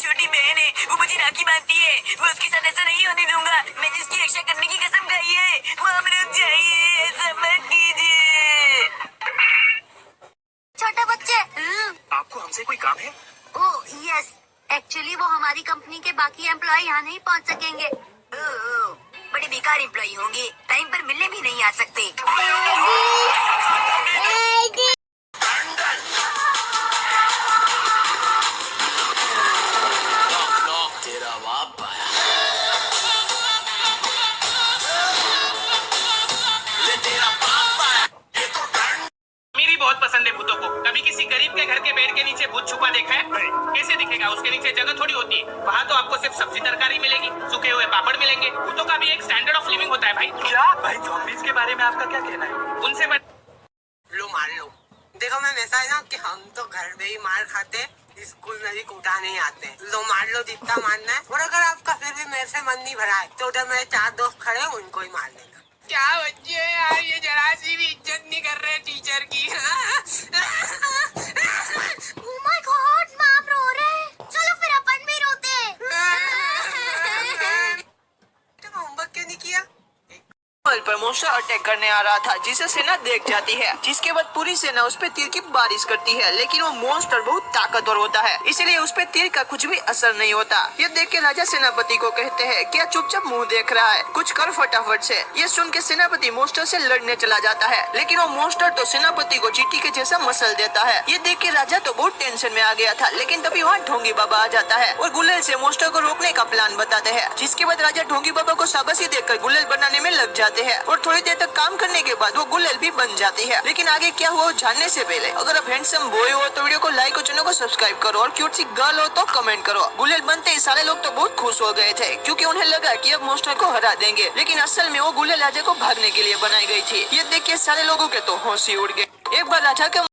छोटी बहन है, वो मुझे राखी बांधती है। वो उसके साथ ऐसा नहीं होने दूंगा। मैंने उसकी रक्षा करने की कसम खाई है। वो हम रुक जाइए, ऐसा मत कीजिए। छोटा बच्चे, आपको हमसे कोई काम है? ओह यस, एक्चुअली वो हमारी कंपनी के बाकी एम्प्लॉय यहाँ नहीं पहुँच सकेंगे। ओह, बड़े बेकार एम्प्लॉई होंगे, टाइम पर मिलने भी नहीं आ सकते। तेरा बाप आया। ले तेरा बाप आया। ये तो मेरी बहुत पसंद है भूतों को। कभी किसी गरीब के घर के बेड के नीचे भूत छुपा देखा है? कैसे दिखेगा? उसके नीचे जगह थोड़ी होती है। वहाँ तो आपको सिर्फ सब्जी तरकारी मिलेगी, सूखे हुए पापड़ मिलेंगे। भूतों का भी एक स्टैंडर्ड ऑफ लिविंग होता है भाई। क्या भाई, ज़ॉम्बीज़ के बारे में आपका क्या कहना है? उनसे लो मार लो। देखो मैम, ऐसा है ना कि हम तो घर में ही मार खाते हैं, स्कूल में भी कूटा नहीं आते। लो मार लो जितना मारना है, और अगर आपका फिर भी मेरे से मन नहीं भरा है तो उधर मेरे 4 दोस्त खड़े हैं, उनको ही मार लेना। क्या बच्चे यार, ये जरा सी भी इज्जत नहीं कर रहे टीचर की। ओह माय गॉड, मैम रो रहे हैं। चलो फिर अपन भी रोते हैं। होमवर्क क्यों नहीं किया? पर मोस्टर अटैक करने आ रहा था, जिसे सेना देख जाती है, जिसके बाद पूरी सेना उस पे तीर की बारिश करती है। लेकिन वो मोस्टर बहुत ताकतवर होता है, इसीलिए उस पे तीर का कुछ भी असर नहीं होता। ये देख के राजा सेनापति को कहते हैं, क्या चुपचाप मुंह देख रहा है, कुछ कर फटाफट से। ये सुन के सेनापति मोस्टर से लड़ने चला जाता है, लेकिन वो मोस्टर तो सेनापति को चींटी के जैसा मसल देता है। ये देख के राजा तो बहुत टेंशन में आ गया था, लेकिन तभी वहाँ ढोंगी बाबा आ जाता है और गुलेल से मोस्टर को रोकने का प्लान बताते हैं। जिसके बाद राजा ढोंगी बाबा को शाबाशी देकर गुलेल बनाने में लग जाते हैं और थोड़ी देर तक काम करने के बाद वो गुलेल भी बन जाती है। लेकिन आगे क्या हुआ जानने से पहले, अगर आप हैंडसम बॉय हो तो वीडियो को लाइक और चैनल को सब्सक्राइब करो, और क्यूट सी गर्ल हो तो कमेंट करो। गुलेल बनते ही सारे लोग तो बहुत खुश हो गए थे, क्योंकि उन्हें लगा कि अब मोस्टर को हरा देंगे। लेकिन असल में वो गुलेल राजा को भागने के लिए बनाई गई थी। ये देख के सारे लोगों के तो होश ही उड़ गए। एक बार राजा के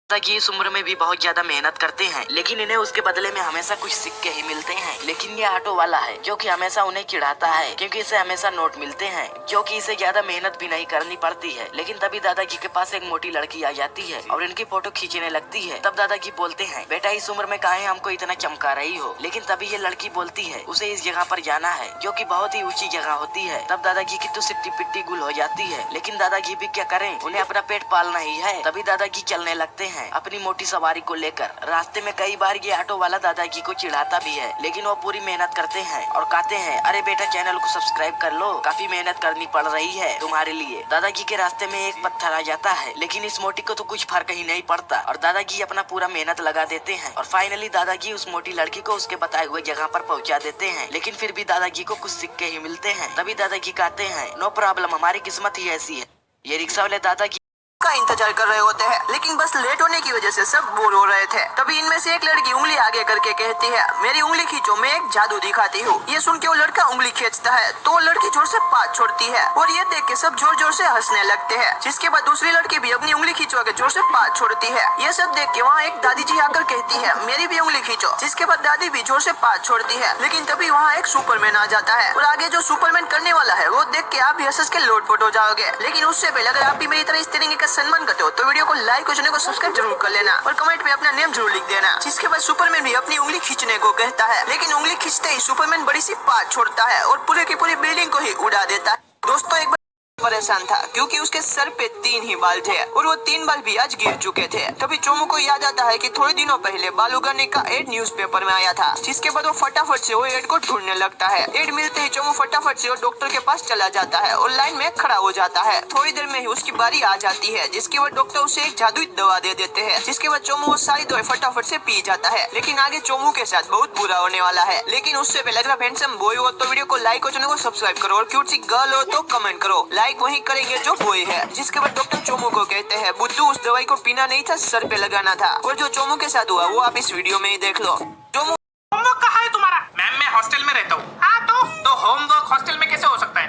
कि इस उम्र में भी बहुत ज्यादा मेहनत करते हैं, लेकिन इन्हें उसके बदले में हमेशा कुछ सिक्के ही मिलते हैं। लेकिन ये ऑटो वाला है जो कि हमेशा उन्हें चिढ़ाता है, क्योंकि इसे हमेशा नोट मिलते हैं, जो कि इसे ज्यादा मेहनत भी नहीं करनी पड़ती है। लेकिन तभी दादाजी के पास एक मोटी लड़की आ जाती है और इनकी फोटो खींचने लगती है। तब दादाजी बोलते हैं, बेटा इस उम्र में काहे हमको इतना चमका रही हो। लेकिन तभी ये लड़की बोलती है उसे इस जगह पर जाना है, जो कि बहुत ही ऊंची जगह होती है। तब दादाजी की तो सिट्टी पिट्टी गुल हो जाती है, लेकिन दादाजी भी क्या करें, उन्हें अपना पेट पालना ही है। तभी दादाजी चलने लगते हैं अपनी मोटी सवारी को लेकर। रास्ते में कई बार ये ऑटो वाला दादाजी को चिढ़ाता भी है, लेकिन वो पूरी मेहनत करते हैं और कहते हैं, अरे बेटा चैनल को सब्सक्राइब कर लो, काफी मेहनत करनी पड़ रही है तुम्हारे लिए। दादाजी के रास्ते में एक पत्थर आ जाता है, लेकिन इस मोटी को तो कुछ फर्क ही नहीं पड़ता और दादाजी अपना पूरा मेहनत लगा देते हैं। और फाइनली दादाजी उस मोटी लड़की को उसके बताए हुए जगह पर पहुंचा देते हैं। लेकिन फिर भी दादाजी को कुछ सिक्के ही मिलते हैं। तभी दादाजी कहते हैं, नो प्रॉब्लम, हमारी किस्मत ही ऐसी है। ये रिक्शा वाले दादाजी का इंतजार कर रहे होते हैं, लेकिन बस लेट होने की वजह से सब बोर हो रहे थे। तभी इनमें से एक लड़की उंगली आगे करके कहती है, मेरी उंगली खींचो, मैं एक जादू दिखाती हूँ। ये सुन के वो लड़का उंगली खींचता है तो वो लड़की जोर से पात छोड़ती है और ये देख के सब जोर जोर से हंसने लगते हैं। जिसके बाद दूसरी लड़की भी अपनी उंगली खींचवा के जोर से पात छोड़ती है। ये सब देख के वहाँ एक दादी जी आकर कहती है, मेरी भी उंगली खींचो। जिसके बाद दादी भी जोर से पात छोड़ती है। लेकिन तभी वहाँ एक सुपरमैन आ जाता है और आगे जो सुपरमैन करने वाला है वो देख के आप भी हंस के लोटपोट हो जाओगे। लेकिन उससे पहले अगर आप भी मेरी तरह इस तरीके का सम्मान करते हो तो वीडियो को लाइक और चैनल को सब्सक्राइब जरूर कर लेना और कमेंट में अपना नेम जरूर लिख देना। जिसके बाद सुपरमैन भी अपनी उंगली खींचने को कहता है, लेकिन उंगली खींचते ही सुपरमैन बड़ी सी पात छोड़ता है और पूरे की पूरी बिल्डिंग को ही उड़ा देता है। दोस्तों एक परेशान था क्योंकि उसके सर पे 3 ही बाल थे और वो 3 बाल भी आज गिर चुके थे। तभी चोमू को याद आता है कि थोड़े दिनों पहले बाल उगाने का एड न्यूज़पेपर में आया था। जिसके बाद वो फटाफट से वो एड को ढूंढने लगता है। एड मिलते ही चोमू फटाफट से वो डॉक्टर के पास चला जाता है और लाइन में खड़ा हो जाता है। थोड़ी देर में ही उसकी बारी आ जाती है, जिसके बाद डॉक्टर उसे एक जादुई दवा दे देते हैं। जिसके बाद चोमू वो सारी दवाई फटाफट से पी जाता है। लेकिन आगे चोमू के साथ बहुत बुरा होने वाला है। लेकिन उससे पहले अगर आप हैंडसम बॉय हो तो वीडियो को लाइक और चैनल को सब्सक्राइब करो और क्यूट सी गर्ल हो तो कमेंट करो। लाइक वही करेंगे जो बॉय है। जिसके बाद डॉक्टर चोमू को कहते हैं, बुद्धू उस दवाई को पीना नहीं था, सर पे लगाना था। और जो चोमू के साथ हुआ वो आप इस वीडियो में ही देख लो। चोमू होमवर्क कहाँ है तुम्हारा? मैम मैं हॉस्टल में रहता हूँ। हाँ तो होमवर्क हॉस्टल में कैसे हो सकता है?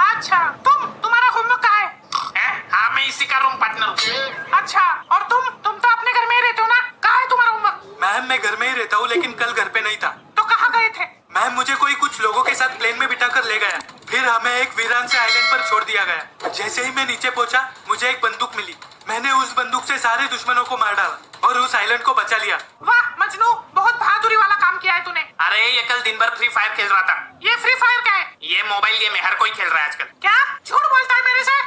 अच्छा तुम्हारा होमवर्क कहाँ है? हाँ मैं इसी का रूम पार्टनर हूँ। अच्छा और तुम तो अपने घर में ही रहते हो ना? कहाँ है तुम्हारा होमवर्क? मैम मैं घर में ही रहता हूँ, लेकिन कल घर पे नहीं था। तो कहाँ गए के साथ प्लेन में बिठाकर ले गया। फिर हमें एक वीरान से आइलैंड पर छोड़ दिया गया। जैसे ही मैं नीचे पहुंचा, मुझे एक बंदूक मिली। मैंने उस बंदूक से सारे दुश्मनों को मार डाला और उस आइलैंड को बचा लिया। वाह मजनू, बहुत बहादुरी वाला काम किया है तूने। अरे ये कल दिन भर फ्री फायर खेल रहा था। ये फ्री फायर क्या है? ये मोबाइल गेम है, हर कोई खेल रहा है आजकल। क्या झूठ बोलता है मेरे से?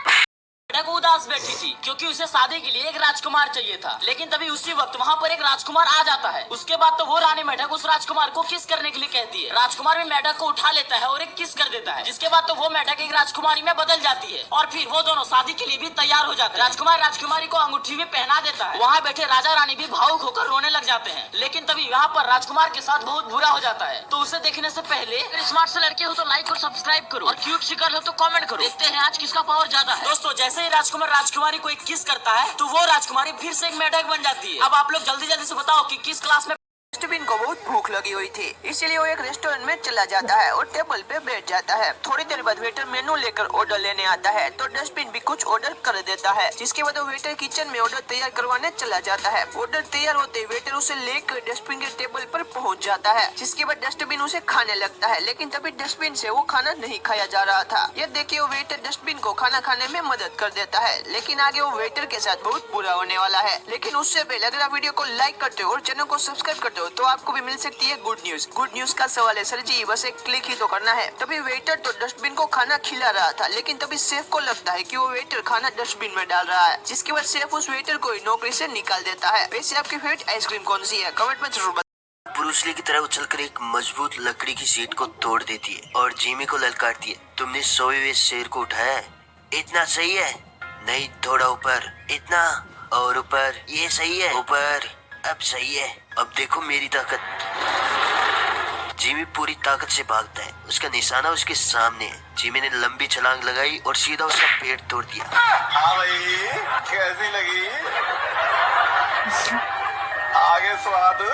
मेढक उदास बैठी थी क्योंकि उसे शादी के लिए एक राजकुमार चाहिए था, लेकिन तभी उसी वक्त वहाँ पर एक राजकुमार आ जाता है। उसके बाद तो वो रानी मेढक उस राजकुमार को किस करने के लिए कहती है। राजकुमार भी मेढक को उठा लेता है और एक किस कर देता है, जिसके बाद तो वो मेढक एक राजकुमारी में बदल जाती है और फिर वो दोनों शादी के लिए भी तैयार हो जाते हैं। राजकुमार राजकुमारी को अंगूठी भी पहना देता है। वहाँ बैठे राजा रानी भी भावुक होकर रोने लग जाते हैं, लेकिन तभी यहाँ पर राजकुमार के साथ बहुत बुरा हो जाता है। तो उसे देखने से पहले स्मार्ट से लड़के हो तो लाइक और सब्सक्राइब करो और क्यूट शिकर हो तो कमेंट करो। देखते हैं आज किसका पावर ज्यादा है। दोस्तों जैसे ही राजकुमार राजकुमारी को एक किस करता है तो वो राजकुमारी फिर से एक मेढक बन जाती है। अब आप लोग जल्दी जल्दी से बताओ कि किस क्लास में। डस्टबिन को बहुत भूख लगी हुई थी, इसलिए वो एक रेस्टोरेंट में चला जाता है और टेबल पे बैठ जाता है। थोड़ी देर बाद वेटर मेनू लेकर ऑर्डर लेने आता है तो डस्टबिन भी कुछ ऑर्डर कर देता है, जिसके बाद वो वेटर किचन में ऑर्डर तैयार करवाने चला जाता है। ऑर्डर तैयार होते ही वेटर उसे लेकर डस्टबिन के टेबल पर पहुंच जाता है, जिसके बाद डस्टबिन उसे खाने लगता है, लेकिन तभी डस्टबिन से वो खाना नहीं खाया जा रहा था। ये देखिए वो वेटर डस्टबिन को खाना खाने में मदद कर देता है, लेकिन आगे वो वेटर के साथ बहुत बुरा होने वाला है। लेकिन उससे पहले अगर आप वीडियो को लाइक करते हो और चैनल को सब्सक्राइब करते हो तो आपको भी मिल सकती है गुड न्यूज। गुड न्यूज का सवाल है सर जी, बस एक क्लिक ही तो करना है। तभी वेटर तो डस्टबिन को खाना खिला रहा था, लेकिन तभी शेफ को लगता है कि वो वेटर खाना डस्टबिन में डाल रहा है, जिसके बाद शेफ उस वेटर को नौकरी से निकाल देता है। वैसे आपकी फेवरेट आइसक्रीम कौन सी है? कमेंट में जरूर बताएं। ब्रूस ली की तरह उछलकर एक मजबूत लकड़ी की सीट को तोड़ देती है और जिमी को ललकारती है, तुमने सोए हुए शेर को उठाया है, इतना सही है? नहीं, थोड़ा ऊपर, इतना और ऊपर, ये सही है, ऊपर, अब सही है, अब देखो मेरी ताकत। जिमी पूरी ताकत से भागता है, उसका निशाना उसके सामने है। जिमी ने लंबी छलांग लगाई और सीधा उसका पेट तोड़ दिया। हाँ भाई, कैसी लगी? आगे स्वाद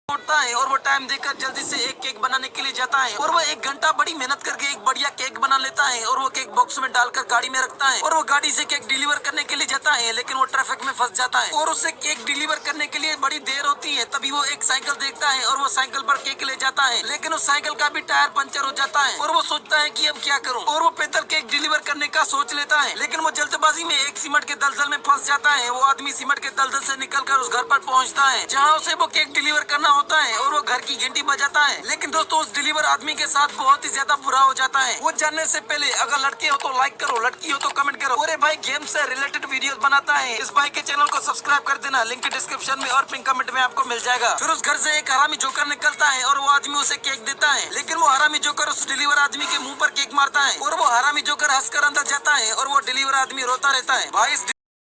उठता है और वो टाइम देखकर जल्दी से एक केक बनाने के लिए जाता है और वो 1 घंटा बड़ी मेहनत करके एक बढ़िया केक बना लेता है और वो केक बॉक्स में डालकर गाड़ी में रखता है और वो गाड़ी से केक डिलीवर करने के लिए जाता है, लेकिन वो ट्रैफिक में फंस जाता है और उसे केक डिलीवर करने के लिए बड़ी देर होती है। तभी वो एक साइकिल देखता है और वो साइकिल पर केक ले जाता है, लेकिन उस साइकिल का भी टायर पंचर हो जाता है और वो सोचता है कि अब क्या करूं, और वो पैदल केक डिलीवर करने का सोच लेता है, लेकिन वो जल्दबाजी में एक सीमेंट के दलदल में फंस जाता है। वो आदमी सीमेंट के दलदल से निकलकर उस घर पर पहुंचता है जहां उसे वो केक डिलीवर करना होता है और वो घर की घंटी बजाता है। लेकिन दोस्तों उस डिलीवर आदमी के साथ बहुत ही ज्यादा बुरा हो जाता है। वो जानने से पहले अगर लड़के हो तो लाइक करो, लड़की हो तो कमेंट करो। और भाई गेम से रिलेटेड वीडियोस बनाता है, इस भाई के चैनल को सब्सक्राइब कर देना, लिंक डिस्क्रिप्शन में और पिन कमेंट में आपको मिल जाएगा। फिर उस घर से एक हरामी जोकर निकलता है और वो आदमी उसे केक देता है, लेकिन वो हरामी जोकर उस डिलीवर आदमी के मुँह पर केक मारता है और वो हरामी जोकर हंसकर अंदर जाता है और वो डिलीवर आदमी रोता रहता है। भाई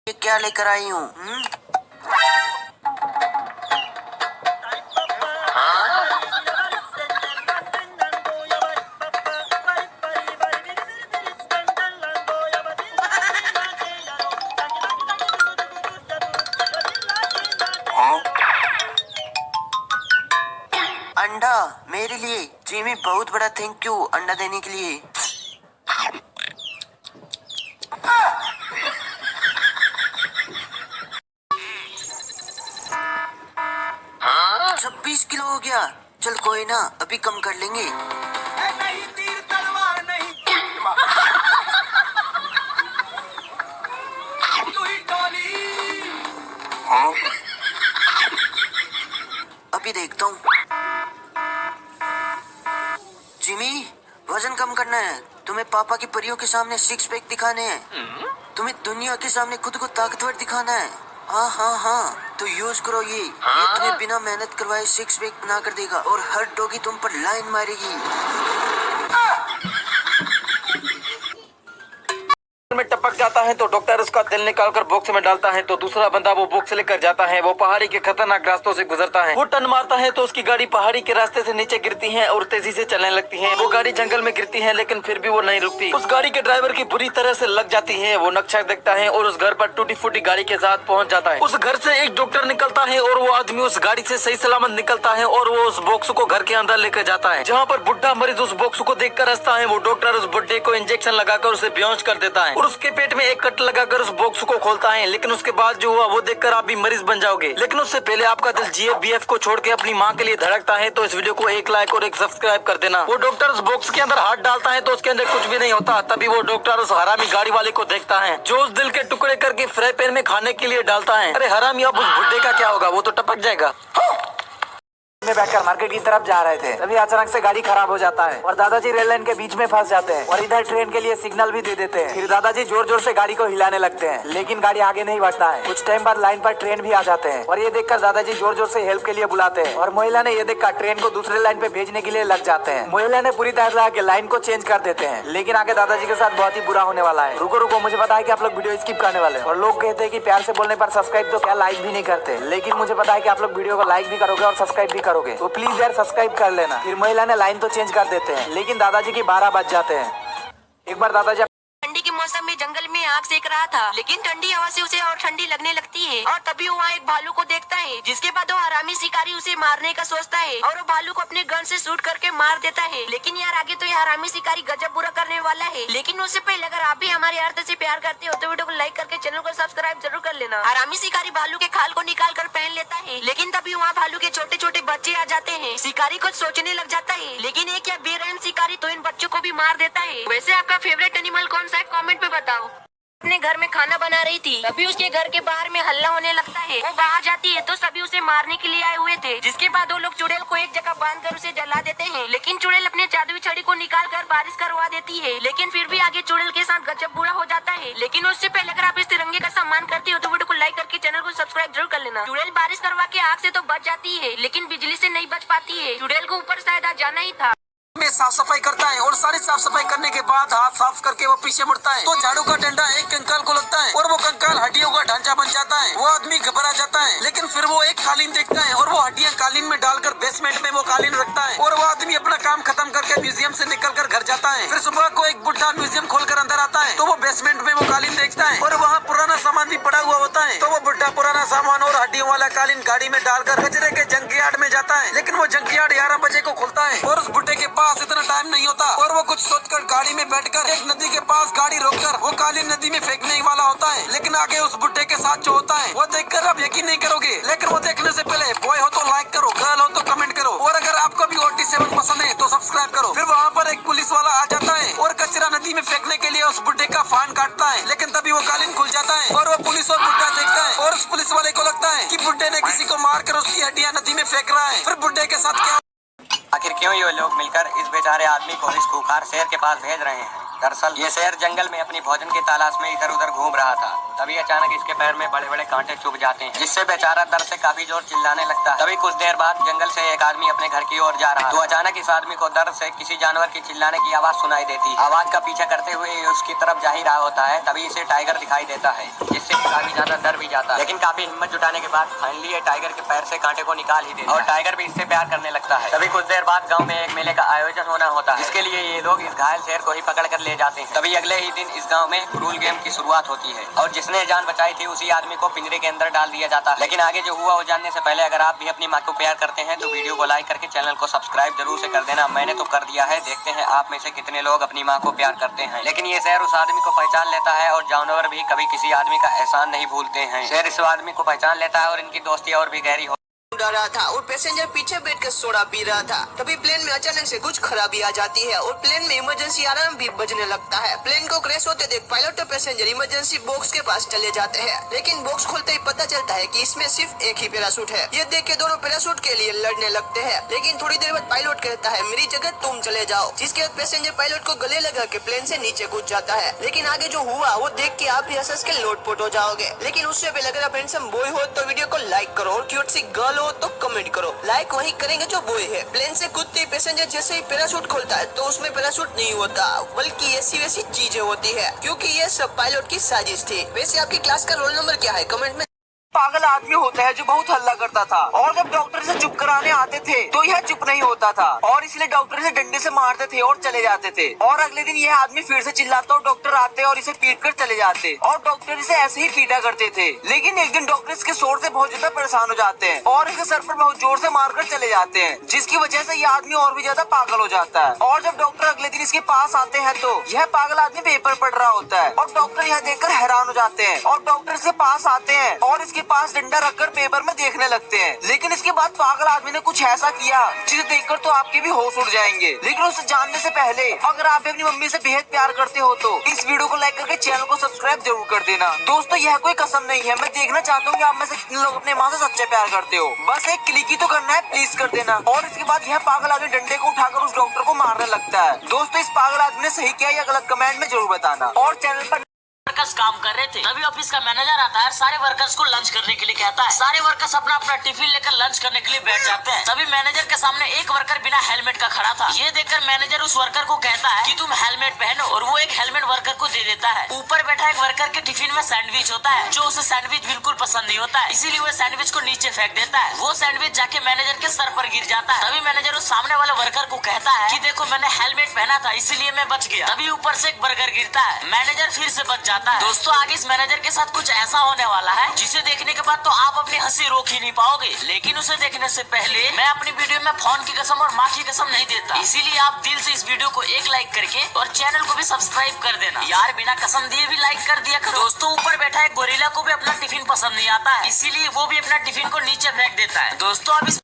ये क्या लेकर आई हूँ? अंडा मेरे लिए। जिमी बहुत बड़ा थैंक यू अंडा देने के लिए। हाँ? 26 किलो हो गया। चल कोई ना, अभी कम कर लेंगे। नहीं तीर तलवार नहीं, तू ही टोली। अभी देखता हूँ। जिमी वजन कम करना है, तुम्हें पापा की परियों के सामने 6 पैक दिखाने हैं, तुम्हें दुनिया के सामने खुद को ताकतवर दिखाना है। हाँ हाँ हाँ, तो यूज करो ये तुम्हें बिना मेहनत करवाए 6 पैक बना कर देगा और हर डॉगी तुम पर लाइन मारेगी। में टपक जाता है तो डॉक्टर उसका दिल निकालकर बॉक्स में डालता है तो दूसरा बंदा वो बॉक्स लेकर जाता है। वो पहाड़ी के खतरनाक रास्तों से गुजरता है, वो टर्न मारता है तो उसकी गाड़ी पहाड़ी के रास्ते से नीचे गिरती है और तेजी से चलने लगती है। वो गाड़ी जंगल में गिरती है लेकिन फिर भी वो नहीं रुकती। उस गाड़ी के ड्राइवर की बुरी तरह से लग जाती है। वो नक्शा देखता है और उस घर पर टूटी फूटी गाड़ी के साथ पहुंच जाता है। उस घर से एक डॉक्टर निकलता है और वो आदमी उस गाड़ी से सही सलामत निकलता है और वो उस बॉक्स को घर के अंदर लेकर जाता है, जहाँ पर बुढ़ा मरीज उस बॉक्स को देखकर हंसता है। वो डॉक्टर उस बुढ़े को इंजेक्शन लगाकर उसे बेहोश कर देता है। और उसके पेट में एक कट लगाकर उस बॉक्स को खोलता है। लेकिन उसके बाद जो हुआ वो देखकर आप भी मरीज बन जाओगे। लेकिन उससे पहले आपका दिल GFBF को छोड़ के अपनी माँ के लिए धड़कता है तो इस वीडियो को एक लाइक और एक सब्सक्राइब कर देना। वो डॉक्टर उस बॉक्स के अंदर हाथ डालता है तो उसके अंदर कुछ भी नहीं होता। तभी वो डॉक्टर उस हरामी गाड़ी वाले को देखता है जो उस दिल के टुकड़े करके फ्राई पैन में खाने के लिए डालता है। अरे हरामी, अब उस बुड्ढे का क्या होगा, वो तो टपक जाएगा। में बैठकर मार्केट की तरफ जा रहे थे तभी अचानक से गाड़ी खराब हो जाता है और दादाजी रेल लाइन के बीच में फंस जाते हैं और इधर ट्रेन के लिए सिग्नल भी दे देते हैं। फिर दादाजी जोर जोर से गाड़ी को हिलाने लगते हैं लेकिन गाड़ी आगे नहीं बढ़ता है। कुछ टाइम बाद लाइन पर ट्रेन भी आ जाते हैं और ये देखकर दादाजी जोर जोर से हेल्प के लिए बुलाते हैं और महिला ने ये देखकर ट्रेन को दूसरे लाइन पे भेजने के लिए लग जाते हैं। महिला ने पूरी तरह लगा के लाइन को चेंज कर देते हैं लेकिन आगे दादाजी के साथ बहुत ही बुरा होने वाला है। रुको रुको, मुझे पता है कि आप लोग वीडियो स्किप करने वाले हैं और लोग कहते हैं कि प्यार से बोलने पर सब्सक्राइब तो क्या लाइक भी नहीं करते, लेकिन मुझे पता है कि आप लोग वीडियो को लाइक भी करोगे और सब्सक्राइब भी करोगे, तो प्लीज यार सब्सक्राइब कर लेना। फिर महिला ने लाइन तो चेंज कर देते हैं लेकिन दादाजी की 12 बज जाते हैं। एक बार दादाजी ठंडी के मौसम में जंगल में आग सेक रहा था लेकिन ठंडी हवा से उसे और ठंडी लगने लगती है और तभी वो वहाँ एक भालू को देखता है जिसके बाद वो हरामी शिकारी उसे मारने का सोचता है और वो भालू को अपने गन से शूट करके मार देता है। लेकिन यार आगे तो ये हरामी शिकारी गजब बुरा करने वाला है। लेकिन उससे पहले अगर आप भी हमारे अर्थ से प्यार करते हो तो वीडियो को लाइक करके चैनल को सब्सक्राइब जरूर कर लेना। हरामी शिकारी भालू के खाल को निकाल कर पहन लेता है लेकिन तभी वहाँ भालू के छोटे छोटे बच्चे आ जाते हैं। शिकारी कुछ सोचने लग जाता है लेकिन एक या बेरहम शिकारी तो इन बच्चों को भी मार देता है। वैसे आपका फेवरेट एनिमल कौन सा है कमेंट में बताओ। अपने घर में खाना बना रही थी तभी उसके घर के बाहर में हल्ला होने लगता है। वो बाहर जाती है तो सभी उसे मारने के लिए आए हुए थे जिसके बाद वो लोग चुड़ैल को एक जगह बांधकर उसे जला देते हैं। लेकिन चुड़ैल अपने जादुई छड़ी को निकाल कर बारिश करवा देती है लेकिन फिर भी आगे चुड़ैल के साथ गजब बुरा हो जाता है। लेकिन उससे पहले अगर आप इस तिरंगे का सम्मान करते हो तो वीडियो को लाइक करके चैनल को सब्सक्राइब जरूर कर लेना। चुड़ैल बारिश करवा के आग से तो बच जाती है लेकिन बिजली से नहीं बच पाती है। चुड़ैल को ऊपर शायद आज जाना ही था। में साफ सफाई करता है और सारी साफ सफाई करने के बाद हाथ साफ करके वो पीछे मुड़ता है तो झाड़ू का डंडा एक कंकाल को लगता है और वो कंकाल हड्डियों का ढांचा बन जाता है। वो आदमी घबरा जाता है लेकिन फिर वो एक कालीन देखता है और वो हड्डियां कालीन में डालकर बेसमेंट में वो कालीन रखता है और वो आदमी अपना काम खत्म करके म्यूजियम से निकल कर घर जाता है। फिर सुबह को एक बुढ़ा म्यूजियम खोलकर अंदर आता है तो वो बेसमेंट में वो कालीन देखता है और वहाँ पुराना सामान भी पड़ा हुआ होता है। तो वो बुढ़ा पुराना सामान और हड्डियों वाला कालीन गाड़ी में डालकर कचरे के जंकयार्ड में जाता है। लेकिन वो जंकयार्ड 11 बजे को खुलता है और उस बुढ़े के पास इतना टाइम नहीं होता और वो कुछ सोचकर गाड़ी में बैठकर एक नदी के पास गाड़ी रोककर वो कालीन नदी में फेंकने ही वाला होता है। लेकिन आगे उस बुड्ढे के साथ जो होता है वो देखकर आप यकीन नहीं करोगे। लेकिन वो देखने से पहले बॉय हो तो लाइक करो, गर्ल हो तो कमेंट करो और अगर आपको भी OT7 पसंद है तो सब्सक्राइब करो। फिर वहाँ पर एक पुलिस वाला आ जाता है और कचरा नदी में फेंकने के लिए उस बुड्ढे का फान काटता है। लेकिन तभी वो कालीन खुल जाता है और वो पुलिस और बुड्ढा देखता है और उस पुलिस वाले को लगता है कि बुड्ढे ने किसी को मार कर उसकी हड्डियां नदी में फेंक रहा है। फिर बुड्ढे के साथ क्या आखिर क्यों ये लोग मिलकर इस बेचारे आदमी को इस खूंखार शेर के पास भेज रहे हैं। दरअसल ये शेर जंगल में अपनी भोजन की तलाश में इधर उधर घूम रहा था तभी अचानक इसके पैर में बड़े बड़े कांटे चुभ जाते हैं जिससे बेचारा दर्द से काफी जोर चिल्लाने लगता है। तभी कुछ देर बाद जंगल से एक आदमी अपने घर की ओर जा रहा तो अचानक इस आदमी को दर्द से किसी जानवर की चिल्लाने की आवाज सुनाई देती। आवाज का पीछा करते हुए उसकी तरफ जा ही रहा होता है तभी इसे टाइगर दिखाई देता है जिससे काफी ज्यादा डर भी जाता है। लेकिन काफी हिम्मत जुटाने के बाद फाइनली ये टाइगर के पैर से कांटे को निकाल ही देता है और टाइगर भी इससे प्यार करने लगता है। तभी कुछ देर बाद गाँव में एक मेले का आयोजन होना होता है जिसके लिए ये लोग इस घायल शेर को ही पकड़ कर ले जाते हैं। तभी अगले ही दिन इस गांव में क्रूल गेम की शुरुआत होती है और जिसने जान बचाई थी उसी आदमी को पिंजरे के अंदर डाल दिया जाता है। लेकिन आगे जो हुआ वो जानने से पहले अगर आप भी अपनी माँ को प्यार करते हैं तो वीडियो को लाइक करके चैनल को सब्सक्राइब जरूर से कर देना। मैंने तो कर दिया है, देखते हैं आप में से कितने लोग अपनी माँ को प्यार करते हैं। लेकिन ये शेर उस आदमी को पहचान लेता है और जानवर भी कभी किसी आदमी का एहसान नहीं भूलते हैं। शेर इस आदमी को पहचान लेता है और इनकी दोस्ती और भी गहरी हो रहा था और पैसेंजर पीछे बैठकर सोडा पी रहा था। तभी प्लेन में अचानक से कुछ खराबी आ जाती है और प्लेन में इमरजेंसी अलार्म भी बजने लगता है। प्लेन को क्रैश होते देख पायलट और पैसेंजर इमरजेंसी बॉक्स के पास चले जाते हैं लेकिन बॉक्स खोलते ही पता चलता है कि इसमें सिर्फ एक ही पैराशूट है। ये देख के दोनों पैराशूट के लिए लड़ने लगते हैं लेकिन थोड़ी देर बाद पायलट कहता है मेरी जगह तुम चले जाओ, जिसके बाद पैसेंजर पायलट को गले लगा के प्लेन से नीचे कूद जाता है। लेकिन आगे जो हुआ वो देख के आप भी हंस के लोटपोट हो जाओगे। लेकिन उससे पहले अगर आप हैंडसम बॉय हो तो वीडियो को लाइक करो और क्यूट सी गर्ल हो तो कमेंट करो। लाइक वही करेंगे जो बॉय है। प्लेन से कूदते ही पैसेंजर जैसे ही पैराशूट खोलता है तो उसमें पैराशूट नहीं होता बल्कि ऐसी वैसी चीजें होती है क्योंकि ये सब पायलट की साजिश थी। वैसे आपकी क्लास का रोल नंबर क्या है कमेंट में पागल आदमी होता है जो बहुत हल्ला करता था और जब डॉक्टर से चुप कराने आते थे तो यह चुप नहीं होता था और इसलिए डॉक्टर इसे डंडे से मारते थे और चले जाते थे। और अगले दिन यह आदमी फिर से चिल्लाता और डॉक्टर आते और इसे पीट कर चले जाते और डॉक्टर इसे ऐसे ही पीटा करते थे। लेकिन एक दिन डॉक्टर इसके शोर से बहुत ज्यादा परेशान हो जाते हैं और इसके सर पर बहुत जोर से मारकर चले जाते हैं, जिसकी वजह से यह आदमी और भी ज्यादा पागल हो जाता है। और जब डॉक्टर अगले दिन इसके पास आते हैं तो यह पागल आदमी पेपर पढ़ रहा होता है और डॉक्टर यह देखकर हैरान हो जाते हैं और डॉक्टर इसके पास आते हैं और इसके पास डंडा रखकर पेपर में देखने लगते हैं। लेकिन इसके बाद पागल आदमी ने कुछ ऐसा किया जिसे देखकर तो आपके भी होश उड़ जाएंगे। लेकिन उसे जानने से पहले अगर आप भी अपनी मम्मी से बेहद प्यार करते हो तो इस वीडियो को लाइक करके चैनल को सब्सक्राइब जरूर कर देना। दोस्तों यह कोई कसम नहीं है, मैं देखना चाहता हूँ कि आप में से कितने लोग अपने माँ से सच्चे प्यार करते हो। बस एक क्लिक ही तो करना है, प्लीज कर देना। और इसके बाद यह पागल आदमी डंडे को उठाकर उस डॉक्टर को मारने लगता है। दोस्तों इस पागल आदमी ने सही किया या गलत कमेंट में जरूर बताना। और चैनल पर वर्कर्स काम कर रहे थे तभी ऑफिस का मैनेजर आता है, सारे वर्कर्स को लंच करने के लिए कहता है। सारे वर्कर्स अपना अपना टिफिन लेकर लंच करने के लिए बैठ जाते हैं। तभी मैनेजर के सामने एक वर्कर बिना हेलमेट का खड़ा था। ये देखकर मैनेजर उस वर्कर को कहता है कि तुम हेलमेट पहनो और वो एक हेलमेट वर्कर को दे देता है। ऊपर बैठा एक वर्कर के टिफिन में सैंडविच होता है जो उसे सैंडविच बिल्कुल पसंद नहीं होता है, इसीलिए वो सैंडविच को नीचे फेंक देता है। वो सैंडविच जाके मैनेजर के सर पर गिर जाता है। तभी मैनेजर उस सामने वाले वर्कर को कहता है कि देखो मैंने हेलमेट पहना था इसीलिए मैं बच गया। तभी ऊपर से एक बर्गर गिरता है, मैनेजर फिर से बच जाता है। दोस्तों आगे इस मैनेजर के साथ कुछ ऐसा होने वाला है जिसे देखने के बाद तो आप अपनी हंसी रोक ही नहीं पाओगे। लेकिन उसे देखने से पहले मैं अपनी वीडियो में फोन की कसम और माँ की कसम नहीं देता, इसीलिए आप दिल से इस वीडियो को एक लाइक करके और चैनल को भी सब्सक्राइब कर देना। यार बिना कसम दिए भी लाइक कर दिया करो। दोस्तों ऊपर बैठा एक गोरिल्ला को भी अपना टिफिन पसंद नहीं आता है, इसीलिए वो भी अपना टिफिन को नीचे फेंक देता है। दोस्तों अब इस